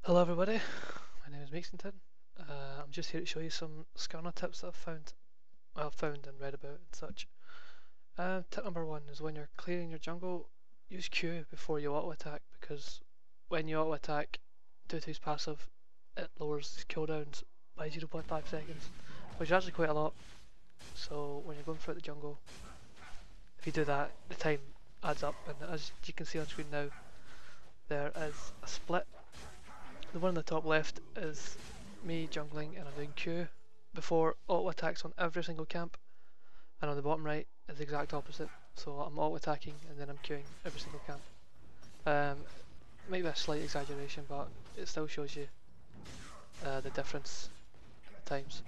Hello everybody, my name is Maxington. I'm just here to show you some Skarner tips that I've found and read about and such. Tip number one is when you're clearing your jungle, use Q before you auto attack, because when you auto attack due to his passive, it lowers his cooldowns by 0.5 seconds, which is actually quite a lot. So when you're going through the jungle, if you do that, the time adds up, and as you can see on screen now, there is a split. The one on the top left is me jungling and I'm doing Q before auto attacks on every single camp, and on the bottom right is the exact opposite. So I'm auto attacking and then I'm queuing every single camp. Maybe a slight exaggeration, but it still shows you the difference at times.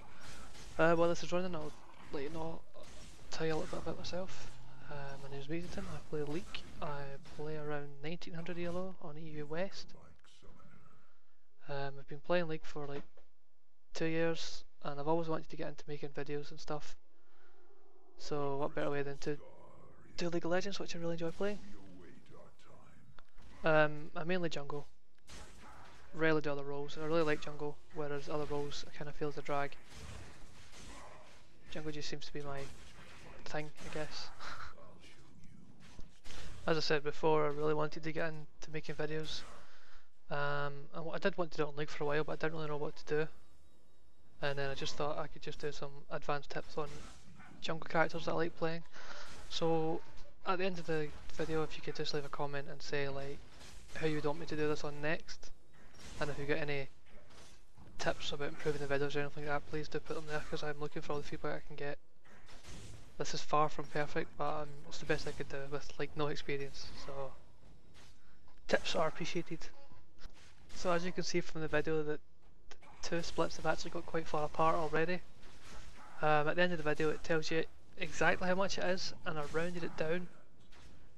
While this is running, I'll let you know, tell you a little bit about myself. My name is Maxington, I play League. I play around 1900 ELO on EU West. I've been playing League for like 2 years and I've always wanted to get into making videos and stuff. So what better way than to do League of Legends, which I really enjoy playing. I mainly jungle. Rarely do other roles. I really like jungle, whereas other roles I kind of feel as a drag. Jungle just seems to be my thing, I guess. As I said before, I really wanted to get into making videos. And I did want to do it on League for a while, but I didn't really know what to do. And then I just thought I could just do some advanced tips on jungle characters that I like playing. So at the end of the video, if you could just leave a comment and say like how you would want me to do this on next, and if you get any tips about improving the videos or anything like that, please do put them there, because I'm looking for all the feedback I can get. This is far from perfect, but it's the best I could do with like no experience, so tips are appreciated. So as you can see from the video, that the two splits have actually got quite far apart already. At the end of the video it tells you exactly how much it is, and I rounded it down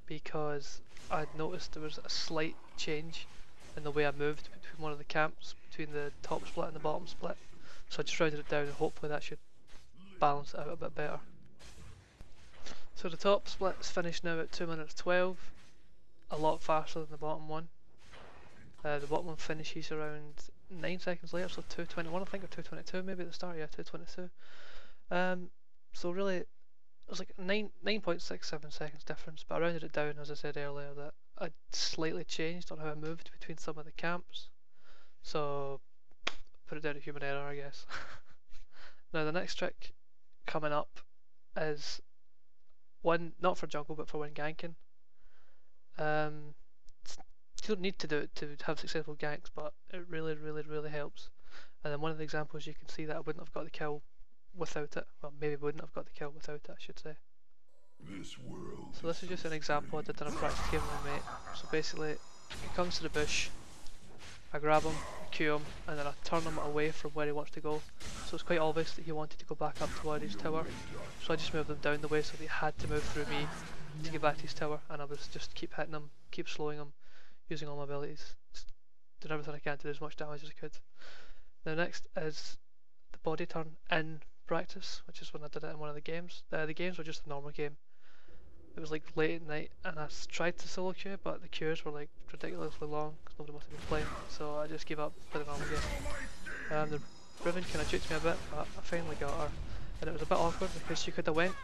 because I'd noticed there was a slight change in the way I moved between one of the camps, between the top split and the bottom split. So I just rounded it down and hopefully that should balance it out a bit better. So the top split is finished now at 2 minutes 12, a lot faster than the bottom one. The bottom one finishes around 9 seconds later, so 2:21 I think, or 2:22 maybe at the start, yeah, 2:22. So really, it was like 9.67 seconds difference, but I rounded it down, as I said earlier, that I'd slightly changed on how I moved between some of the camps. So, put it down to human error, I guess. Now the next trick coming up is one, not for jungle, but for when ganking. You don't need to do it to have successful ganks, but it really helps. And then one of the examples, you can see that I wouldn't have got the kill without it. Well, maybe wouldn't have got the kill without it, I should say. So this is just an example I did in a practice game with my mate. So basically, he comes to the bush, I grab him, cue him, and then I turn him away from where he wants to go. So it's quite obvious that he wanted to go back up toward his tower. So I just moved him down the way so that he had to move through me to get back to his tower, and I was just keep hitting him, keep slowing him, using all my abilities, just doing everything I can to do as much damage as I could. Now next is the body turn in practice, which is when I did it in one of the games. The games were just a normal game. It was like late at night and I tried to solo queue, but the queues were like ridiculously long because nobody must have been playing, so I just gave up with the normal game. The Riven kind of juked me a bit, but I finally got her, and it was a bit awkward because she could have went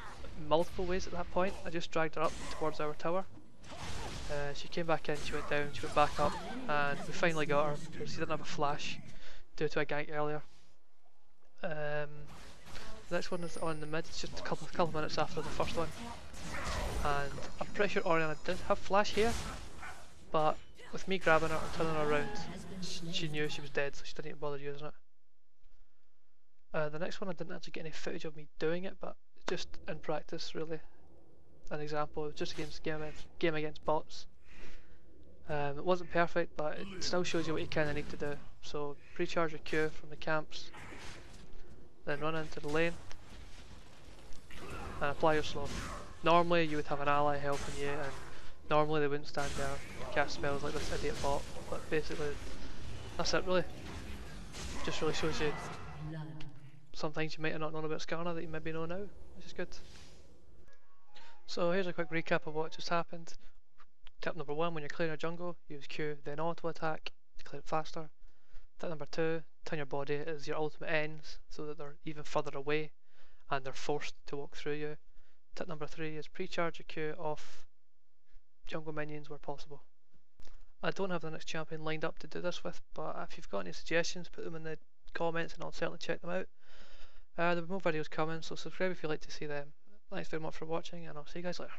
multiple ways at that point. I just dragged her up towards our tower. She came back in, she went down, she went back up, and we finally got her because she didn't have a flash due to a gank earlier. The next one is on the mid, it's just a couple minutes after the first one. And I'm pretty sure Oriana did have flash here, but with me grabbing her and turning her around, she knew she was dead, so she didn't even bother using it. The next one I didn't actually get any footage of me doing it, but just in practice really. An example, just against game against bots. It wasn't perfect, but it still shows you what you kind of need to do. So pre-charge your Q from the camps, then run into the lane, and apply your slow. Normally you would have an ally helping you, and normally they wouldn't stand there and cast spells like this idiot bot, but basically that's it really. Just really shows you some things you might have not known about Skarner that you maybe know now, which is good. So here's a quick recap of what just happened. Tip number one, when you're clearing a jungle, use Q, then auto attack to clear it faster. Tip number 2, turn your body as your ultimate ends so that they're even further away and they're forced to walk through you. Tip number 3 is pre-charge your Q off jungle minions where possible. I don't have the next champion lined up to do this with, but if you've got any suggestions, put them in the comments and I'll certainly check them out. There'll be more videos coming, so subscribe if you'd like to see them. Thanks very much for watching, and I'll see you guys later.